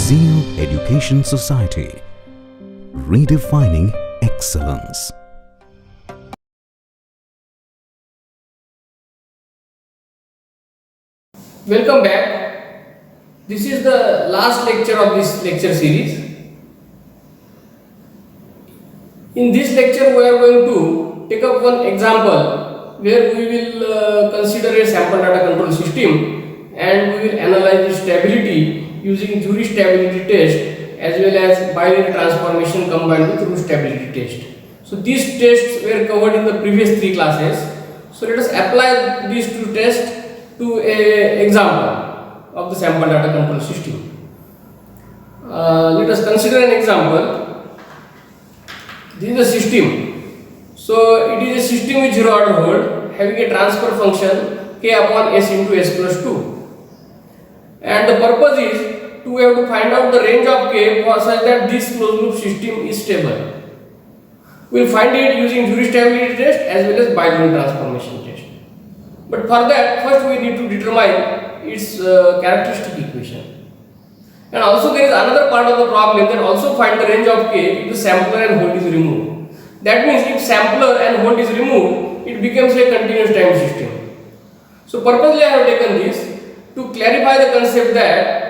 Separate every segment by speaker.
Speaker 1: Zeal Education Society, redefining excellence.
Speaker 2: Welcome back. This is the last lecture of this lecture series. In this lecture, we are going to take up one example where we will consider a sample data control system and we will analyze the stability using Jury stability test as well as binary transformation combined with root stability test. So these tests were covered in the previous 3 classes. So let us apply these 2 tests to a example of the sample data control system. Let us consider an example. This is a system. So it is a system with zero order hold having a transfer function k upon s into s plus 2. And the purpose is to have to find out the range of k such that this closed loop system is stable. We will find it using Jury stability test as well as binary transformation test. But for that, first we need to determine its characteristic equation. And also there is another part of the problem that also find the range of k if the sampler and hold is removed. That means if sampler and hold is removed, it becomes a continuous time system. So purposely I have taken this to clarify the concept that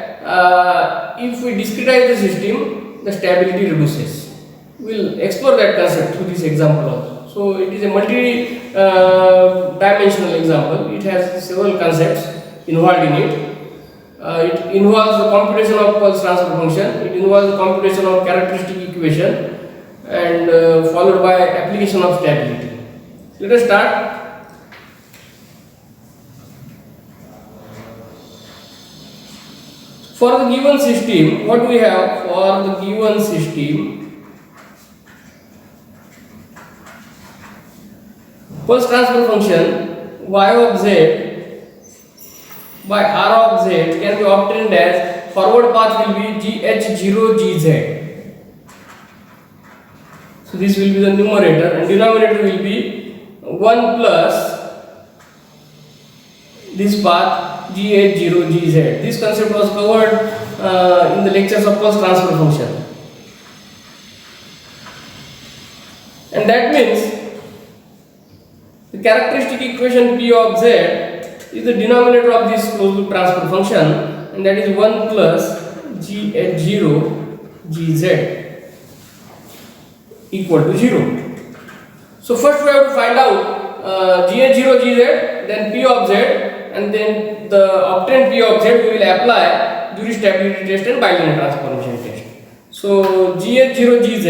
Speaker 2: if we discretize the system, the stability reduces. We will explore that concept through this example also. So it is a multi-dimensional example. It has several concepts involved in it. It involves the computation of pulse transfer function. It involves the computation of characteristic equation and followed by application of stability. Let us start. For the given system, what we have for the given system? Pulse transfer function y of z by r of z can be obtained as forward path will be gh0 gz. So this will be the numerator and denominator will be 1 plus this path gh0 gz. This concept was covered in the lectures of pulse transfer function. And that means the characteristic equation P of z is the denominator of this closed loop transfer function, and that is 1 plus gh0 gz equal to 0. So first we have to find out gh0 gz, then P of z, and then the obtained P of z we will apply Jury stability test and binary transformation test. So gh0 gz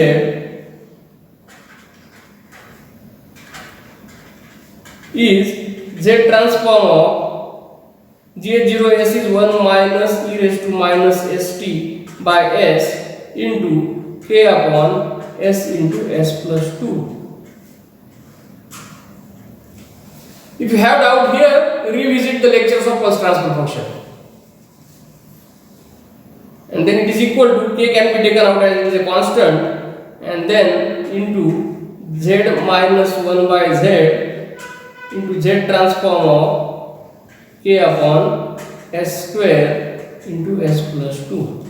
Speaker 2: is z transform of gh0s is 1 minus e raised to minus st by s into k upon s into s plus 2. If you have doubt here, revisit the lectures of pulse transfer function. And then it is equal to k can be taken out as it is a constant and then into z minus 1 by z into z transform of k upon s square into s plus 2.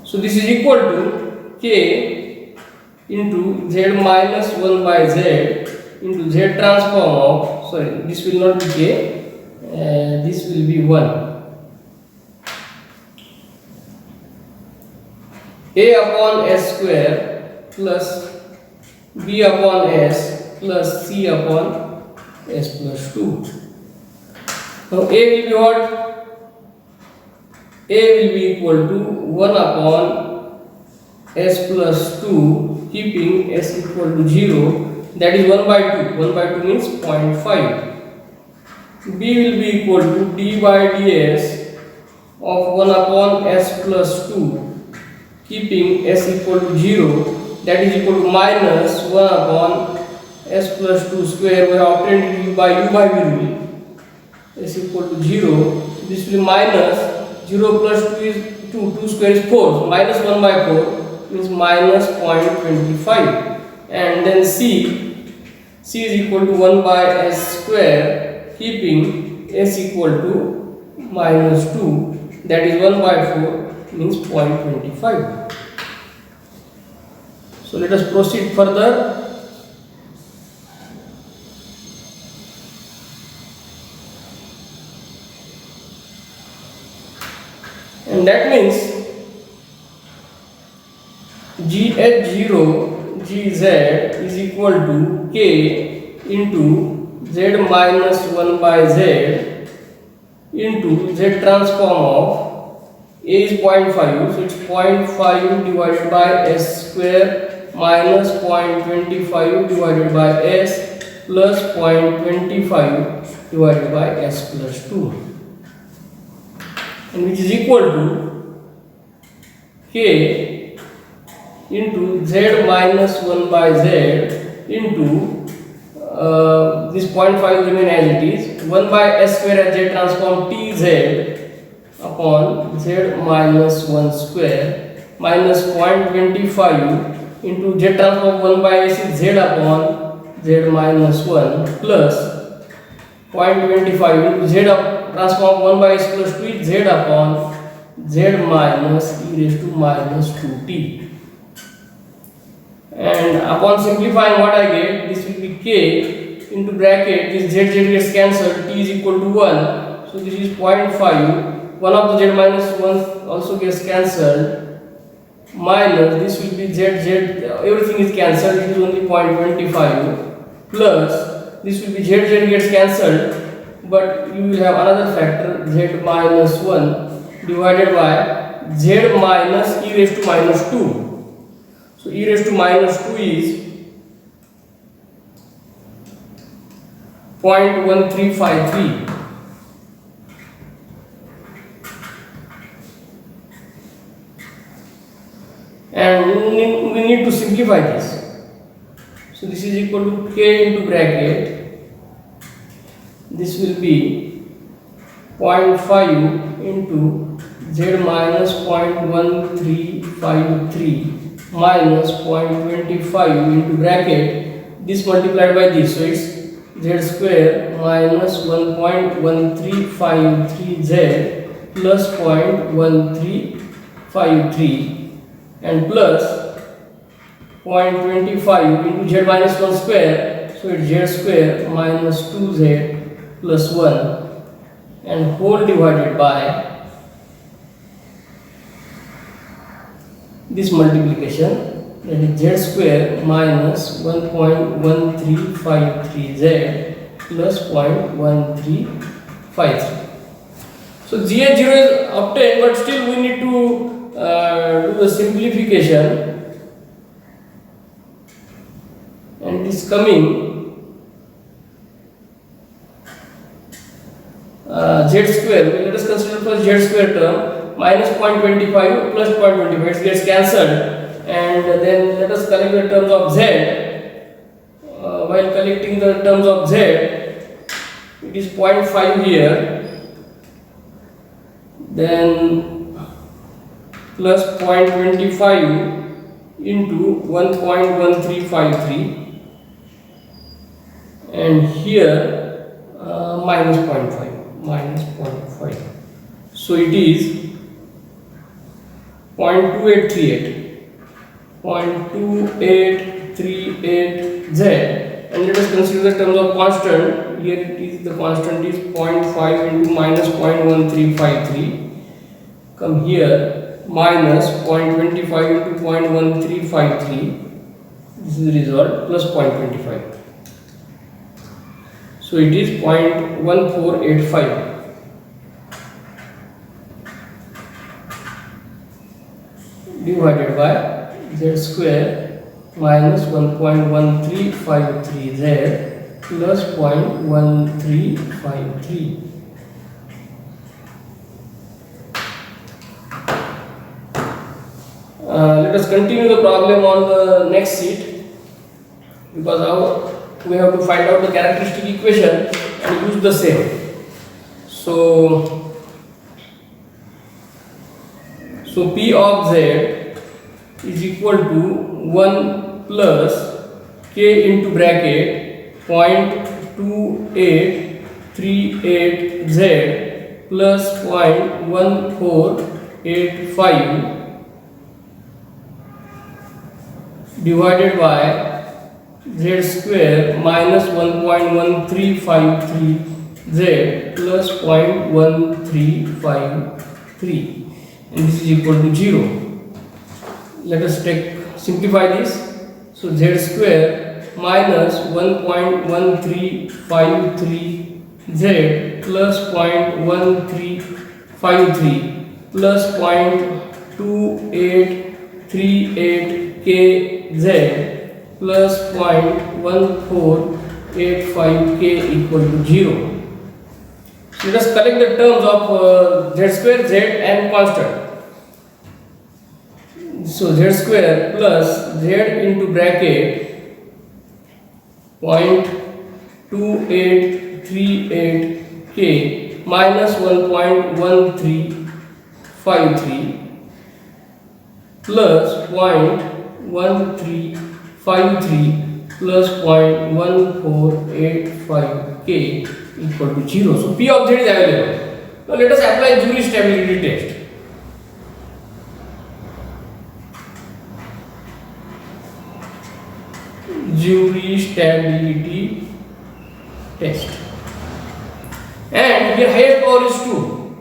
Speaker 2: So this is equal to k into z minus 1 by z into z transform of, sorry, this will not be k, this will be 1. A upon s square plus b upon s plus c upon s plus 2. Now a will be what? A will be equal to 1 upon s plus 2 keeping s equal to 0, that is 1 by 2. 1 by 2 means 0.5. B will be equal to d by ds of 1 upon s plus 2 keeping s equal to 0, that is equal to minus 1 upon s plus 2 square where obtained u by v rule is equal to 0. This will be minus 0 plus 2 is 2, 2 square is 4, so minus 1 by 4 means minus 0.25, and then c is equal to 1 by s square keeping s equal to minus 2, that is 1 by 4 means 0.25. So let us proceed further. And that means GH0 GZ is equal to K into Z minus 1 by Z into Z transform of A is 0.5, so it's 0.5 divided by S square minus 0.25 divided by S plus 0.25 divided by S plus 2, and which is equal to K into Z minus 1 by Z into this 0.5 remain as it is, 1 by S square as Z transform TZ upon Z minus 1 square minus 0.25 into Z transform 1 by S is Z upon Z minus 1 plus 0.25 into Z transform 1 by S plus 2 is Z upon Z minus e raised to minus 2t. And upon simplifying, what I get, this will be K into bracket, this Z gets cancelled, T is equal to 1, so this is 0.5, 1 of the Z minus 1 also gets cancelled, minus this will be Z, everything is cancelled, it is only 0.25, plus this will be Z gets cancelled, but you will have another factor Z minus 1 divided by Z minus e raised to minus 2. So e raised to minus 2 is 0.1353, and we need to simplify this. So this is equal to K into bracket, this will be 0.5 into Z minus 0.1353 minus 0.25 into bracket, this multiplied by this, so it's Z square minus 1.1353Z plus 0.1353 and plus 0.25 into Z minus 1 square, so it's Z square minus 2Z plus 1 and whole divided by this multiplication, that is Z square minus 1.1353Z plus 0.1353. So GH0 is obtained, but still we need to do the simplification, and it is coming Z square. Let us consider first Z square term, minus 0.25 plus 0.25, it gets cancelled, and then let us collect the terms of Z. While collecting the terms of Z, it is 0.5 here, then plus 0.25 into 1.1353, and here minus 0.5, so it is 0.2838Z, and let us consider the terms of constant. Here it is, the constant is 0.5 into minus 0.1353, come here minus 0.25 into 0.1353, this is the result, plus 0.25, so it is 0.1485 divided by Z square minus 1.1353Z plus 0.1353. Let us continue the problem on the next sheet, because now we have to find out the characteristic equation and use the same. So P of Z is equal to 1 plus K into bracket 0.2838Z plus 0.1485 divided by z square minus 1.1353 z plus 0.1353, and this is equal to 0. Let us simplify this. So z square minus 1.1353 z plus 0.1353 plus 0.2838 kz plus 0.1485 k equal to 0. So let us collect the terms of z square, z and constant. So z square plus z into bracket 0.2838 k minus 1.1353 plus 0.1353 plus 0.1485 k equal to 0. So P of z is available. Now let us apply Joule stability test. Joule stability test. And here highest power is 2.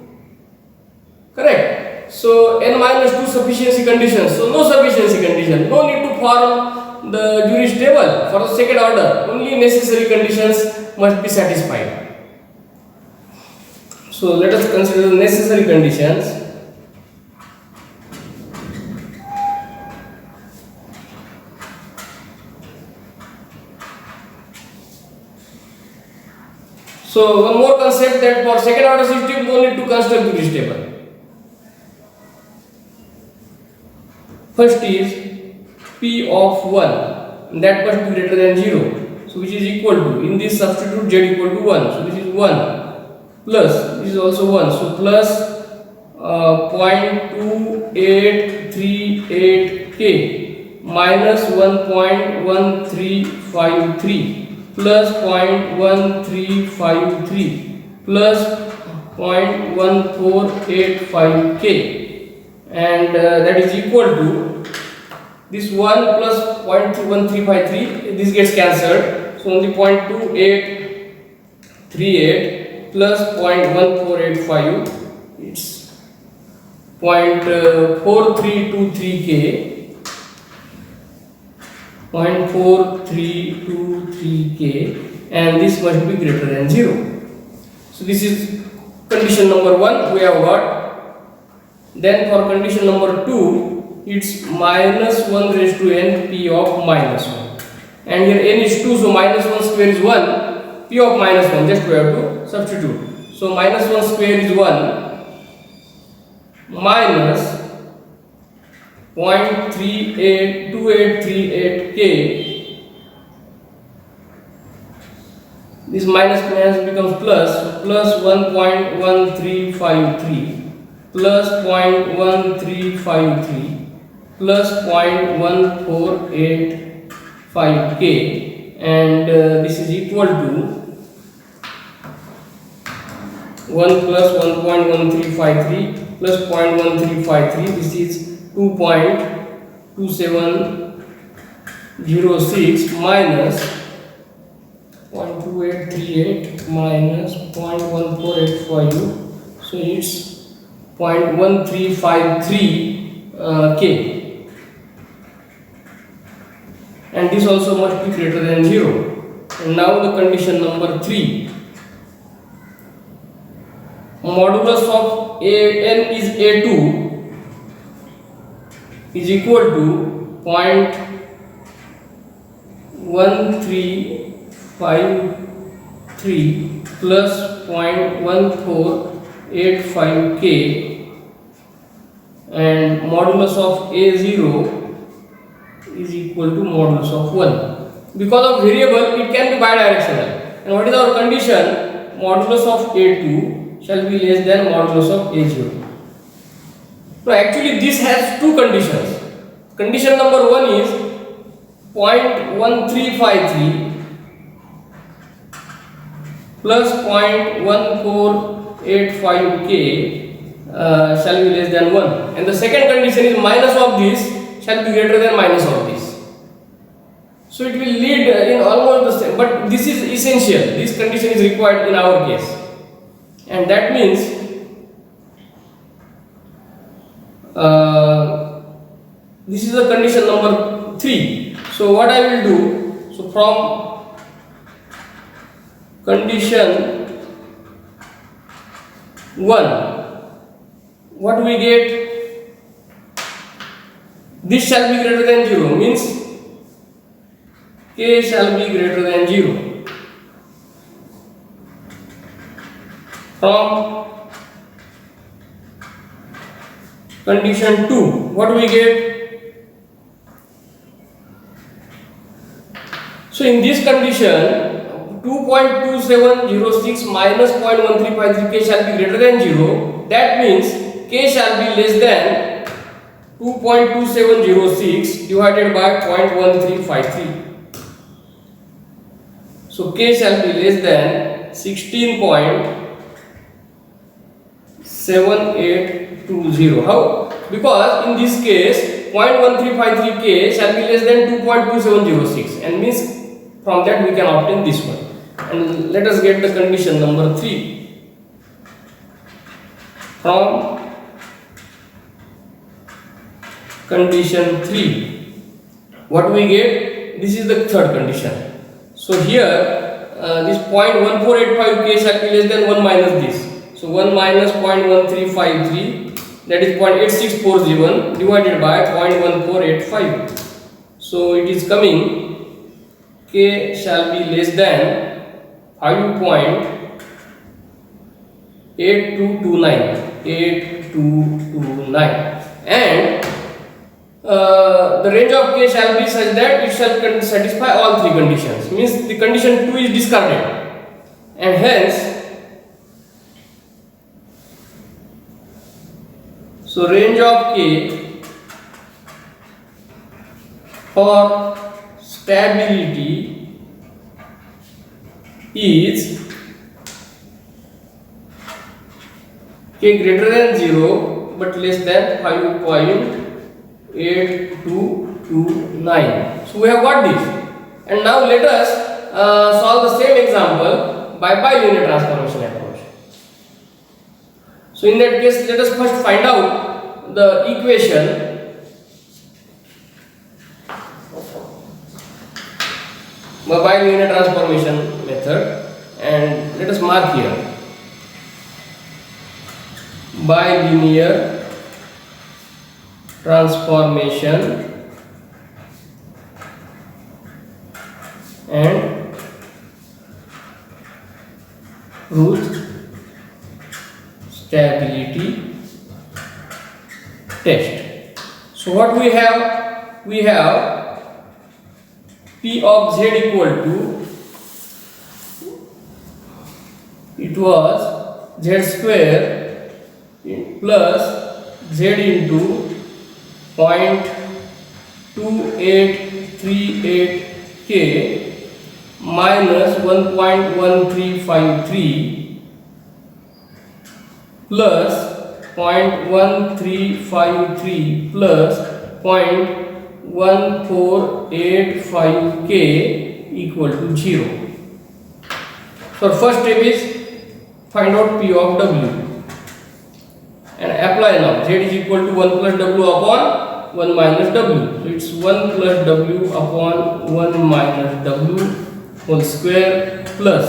Speaker 2: Correct. So n minus 2 sufficiency conditions. So no sufficiency condition. No need to form the Joule table for the second order. Only necessary conditions must be satisfied. So let us consider the necessary conditions. So one more concept, that for second order system no need to construct Joule table. First is P of 1, that must be greater than 0. So which is equal to, in this substitute z equal to 1. So this is 1 plus, this is also 1. So plus 0.2838 k minus 1.1353 plus 0.1353 plus 0.1485 k, and that is equal to this 1 plus 0.1353, this gets cancelled, so only 0.2838 plus 0.1485, it's 0.4323 k, 0.4323 k, and this must be greater than 0. So this is condition number 1 we have got. Then for condition number 2, it's minus 1 raised to n p of minus 1, and here n is 2, so minus 1 square is 1, p of minus 1, just we have to substitute. So minus 1 square is 1 minus 0.2838 k, this minus becomes plus, plus 1.1353 plus 0.1353 plus 0.1485 k, and this is equal to 1 plus 1.1353 plus 0.1353, this is 2.2706 minus 0.2838 minus 0.1485, so it's 0.1353 k, and this also must be greater than 0. And now the condition number 3, modulus of n is a2 is equal to 0.1353 plus 0.1485 k, and modulus of a0 is equal to modulus of 1. Because of variable, it can be bidirectional. And what is our condition? Modulus of a2 shall be less than modulus of a0. So actually this has two conditions. Condition number 1 is 0.1353 plus 0.1485 0.85k shall be less than 1, and the second condition is minus of this shall be greater than minus of this. So it will lead in almost the same, but this is essential. This condition is required in our case, and that means this is the condition number 3. So what I will do, so from condition 1, what we get, this shall be greater than 0, means k shall be greater than 0. From condition 2, what we get, so in this condition 2.2706 minus 0.1353 k shall be greater than 0. That means k shall be less than 2.2706 divided by 0.1353. So k shall be less than 16.7820. How? Because in this case 0.1353 k shall be less than 2.2706, and means from that we can obtain this one. And let us get the condition number 3. From condition 3, what we get, this is the third condition. So here this 0.1485 k shall be less than 1 minus this. So 1 minus 0.1353, that is 0.8647 divided by 0.1485. So it is coming k shall be less than 5.8229, and the range of k shall be such that it shall satisfy all 3 conditions, means the condition 2 is discarded, and hence so range of k for stability is k greater than 0 but less than 5.8229. So we have got this, and now let us solve the same example by bilinear transformation approach. So in that case, let us first find out the equation by bilinear transformation method, and let us mark here bilinear transformation and Routh stability test. So what we have P of z equal to, it was z square plus z into 0.2838k minus 1.1353 plus 0.1353 plus 0.1485k equal to 0. So first step is find out P of W and apply now. Z is equal to 1 plus W upon 1 minus W. So it's 1 plus W upon 1 minus W whole square plus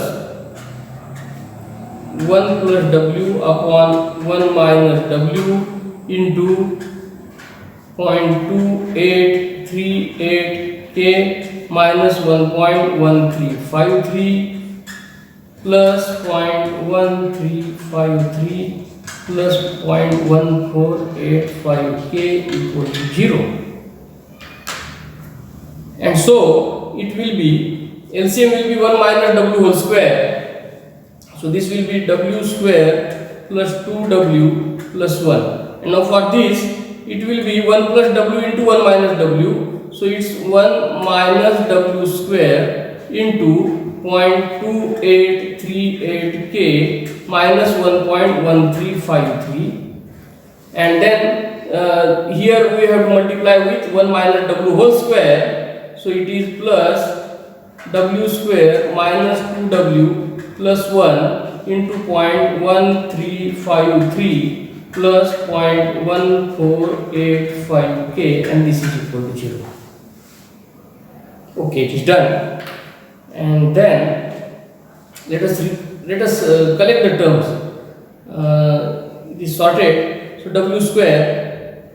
Speaker 2: 1 plus W upon 1 minus W into 0.2838k minus 1.1353 plus 0.1353 plus 0.1485k equal to 0. And so it will be, LCM will be 1 minus W whole square. So this will be W square plus 2W plus 1. And now for this, it will be 1 plus W into 1 minus W. So it's 1 minus W square into 0.2838k minus 1.1353, and then here we have to multiply with 1 minus w whole square, so it is plus w square minus 2w plus 1 into 0.1353 plus 0.1485 k, and this is equal to 0. Okay, it is done. And then let us collect the terms. It is sorted. So w square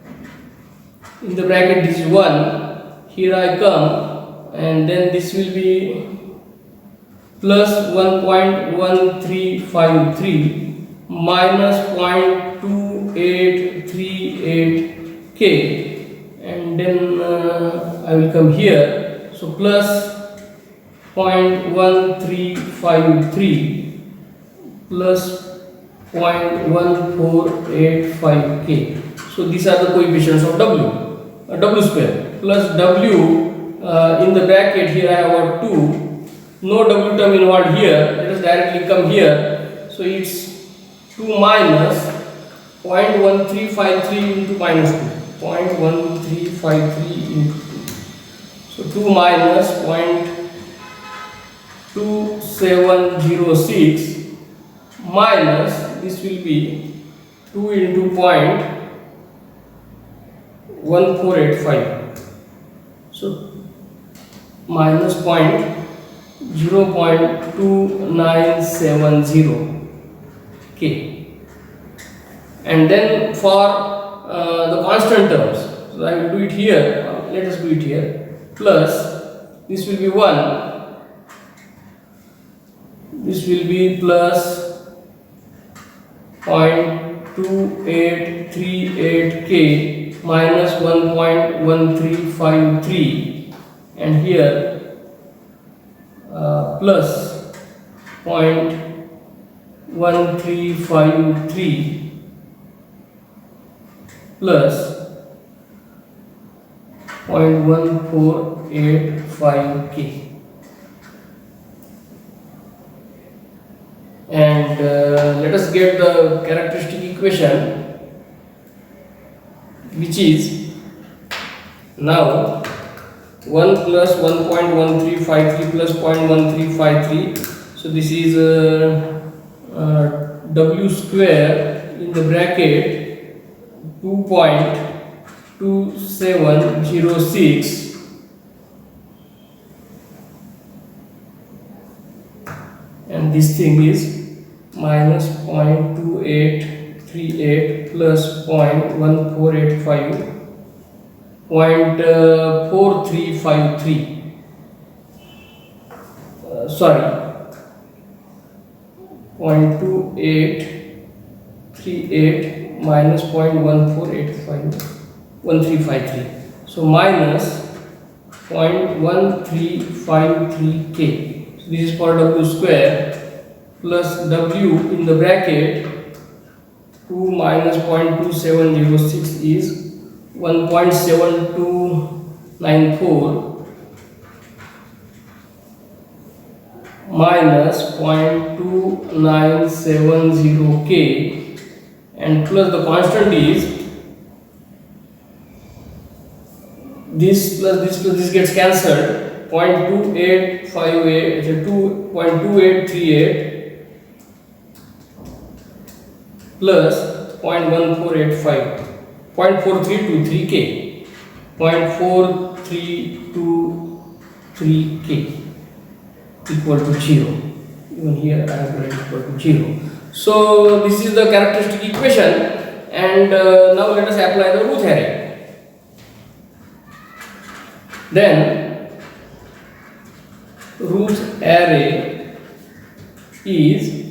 Speaker 2: in the bracket, this is 1. Here I come, and then this will be plus 1.1353 minus 0.2838 k, and then I will come here. So plus 0.1353 plus 0.1485 k. So these are the coefficients of w square plus w in the bracket. Here I have 2, no w term involved here. Let us directly come here. So it's 2 minus 0.1353 into minus 2, 0.1353 into 2. So 2 minus 0.2706 minus, this will be 2 into 0.1485. So minus 0.2970 k. And then for the constant terms, so I will do it here. Let us do it here. Plus this will be 1. This will be plus 0.2838 k minus 1.1353, and here plus 0.1353 plus 0.1485 k. And let us get the characteristic equation, which is now 1 plus 1.1353 plus 0.1353. So this is w square in the bracket 2.2706 and this thing is minus 0.2838 plus 0.1485 0.4353 sorry 0.2838 minus 0.1353, so minus 0.1353 k. So this is for w square plus w in the bracket 2 minus 0.2706 is 1.7294 minus 0.2970 k, and plus the constant is this plus this gets cancelled. 0.2858 2.2838 plus 0.1485 0.4323 k 0.4323 k equal to 0. Even here I have written equal to 0. So this is the characteristic equation, and now let us apply the Routh array. Then Routh array is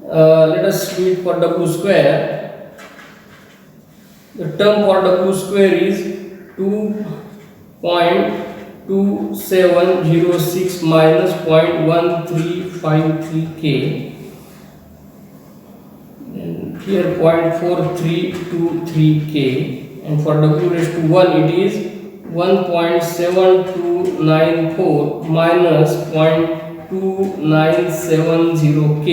Speaker 2: let us do it for w square. The term for w square is 2.2706 minus 0.1353 k, and here 0.4323 k, and for w raised to 1 it is 1.7294 minus 0.2970 k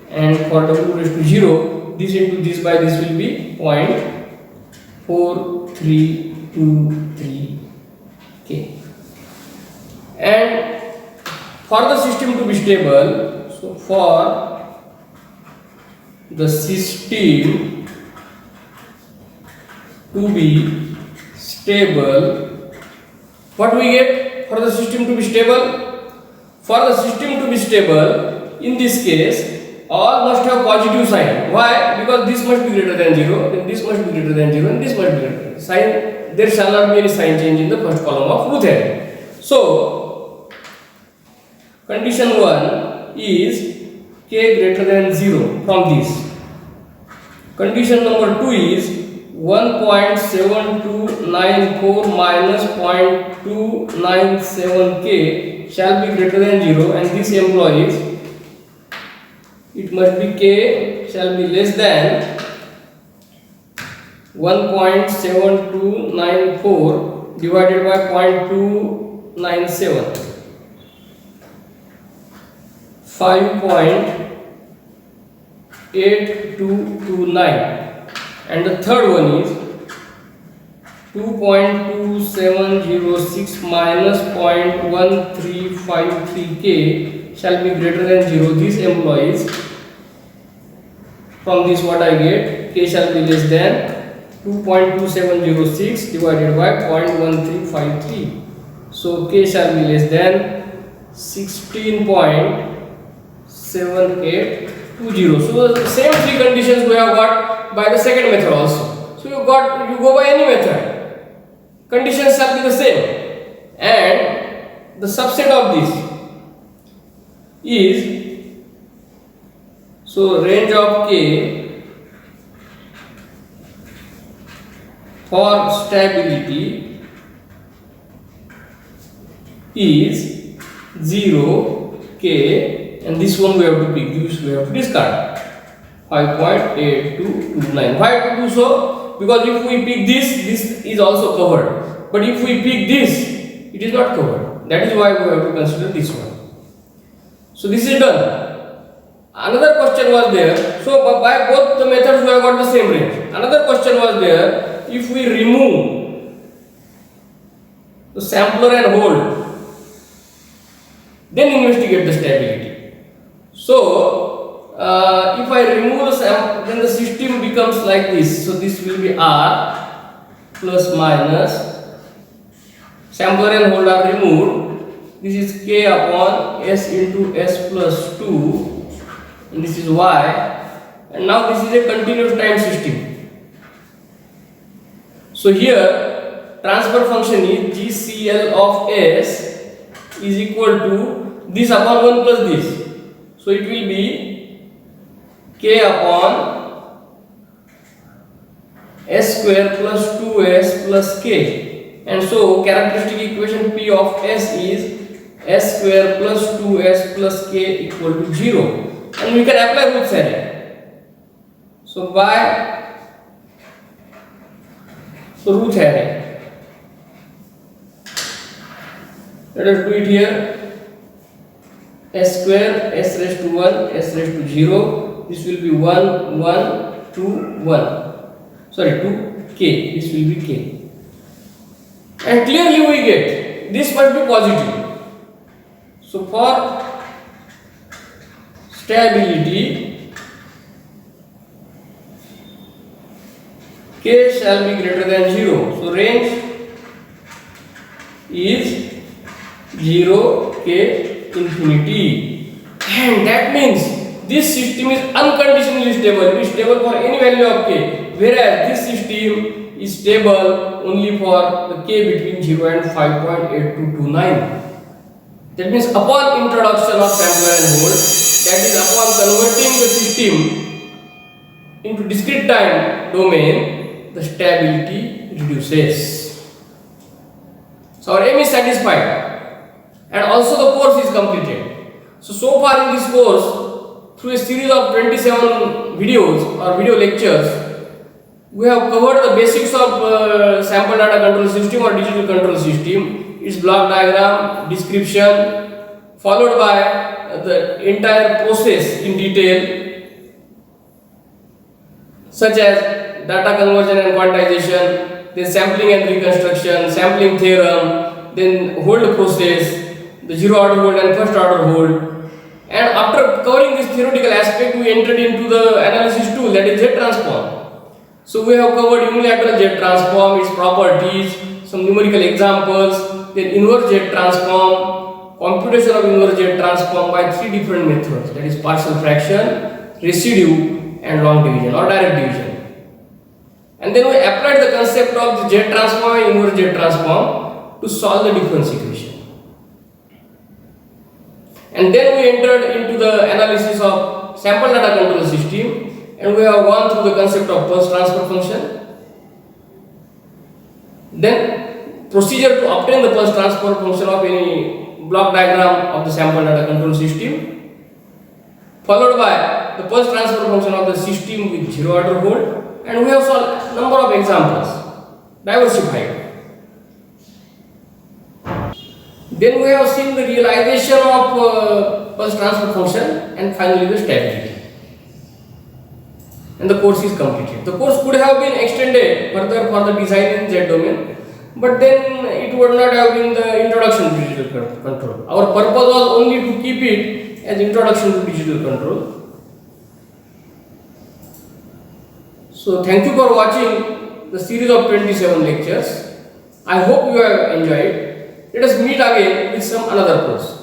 Speaker 2: and for w raised to 0, this into this by this will be 0.4323 k. And for the system to be stable, so for the system to be stable, what we get for the system to be stable? For the system to be stable, in this case, all must have positive sign. Why? Because this must be greater than 0, then this must be greater than 0, and this must be greater than sign. There shall not be any sign change in the first column of Routh array. So, condition 1 is k greater than 0 from this. Condition number 2 is 1.7294 minus 0.297k shall be greater than 0, and this implies it must be k shall be less than 1.7294 divided by 0.297, 5.8229, and the third one is 2.2706 minus 0.1353k shall be greater than 0. This implies from this what I get, k shall be less than 2.2706 divided by 0.1353. So k shall be less than 16.7820. So the same three conditions we have got by the second method also. So you go by any method, conditions shall be the same, and the subset of this is, so range of k for stability is 0, k, and this one we have to pick, this we have to discard, 5.8229. Why to do so? Because if we pick this is also covered, but if we pick this, it is not covered. That is why we have to consider this one. So this is done. Another question was there. So by both the methods we have got the same range. Another question was there. If we remove the sampler and hold, then investigate the stability. So if I remove the sample, then the system becomes like this. So this will be R plus minus. Sampler and hold are removed. This is k upon s into s plus 2, and this is y. And now this is a continuous time system. So here transfer function is GCL of s is equal to this upon 1 plus this. So it will be k upon s square plus 2s plus k. And so characteristic equation P of s is s square plus 2s plus k equal to 0. And we can apply Routh array. So by Routh array, let us do it here. S square, s raised to 1, s raised to 0. This will be 1, 1, 2, 1. Sorry, 2k. This will be k. And clearly we get this must be positive. So for stability, k shall be greater than 0. So range is 0, k, infinity. And that means this system is unconditionally stable. It is stable for any value of k. Whereas this system is stable only for the k between 0 and 5.8229. That means upon introduction of sampler and hold, that is upon converting the system into discrete time domain, the stability reduces. So our aim is satisfied, and also the course is completed. So far in this course, through a series of 27 videos or video lectures, we have covered the basics of sample data control system or digital control system, its block diagram, description, followed by the entire process in detail, such as data conversion and quantization, then sampling and reconstruction, sampling theorem, then hold process, the zero order hold and first order hold. And after covering this theoretical aspect, we entered into the analysis tool, that is Z transform. So we have covered unilateral Z transform, its properties, some numerical examples, then inverse Z transform, computation of inverse Z transform by three different methods, that is partial fraction, residue and long division or direct division. And then we applied the concept of the Z transform and inverse Z transform to solve the difference equation. And then we entered into the analysis of sample data control system, and we have gone through the concept of pulse transfer function. Then procedure to obtain the pulse transfer function of any block diagram of the sample data control system, followed by the pulse transfer function of the system with zero order hold, and we have solved a number of examples, diversified. Then we have seen the realization of pulse transfer function and finally the stability. And the course is completed. The course could have been extended further for the design in Z domain, but then it would not have been the introduction to digital control. Our purpose was only to keep it as introduction to digital control. So thank you for watching the series of 27 lectures. I hope you have enjoyed. Let us meet again with some another course.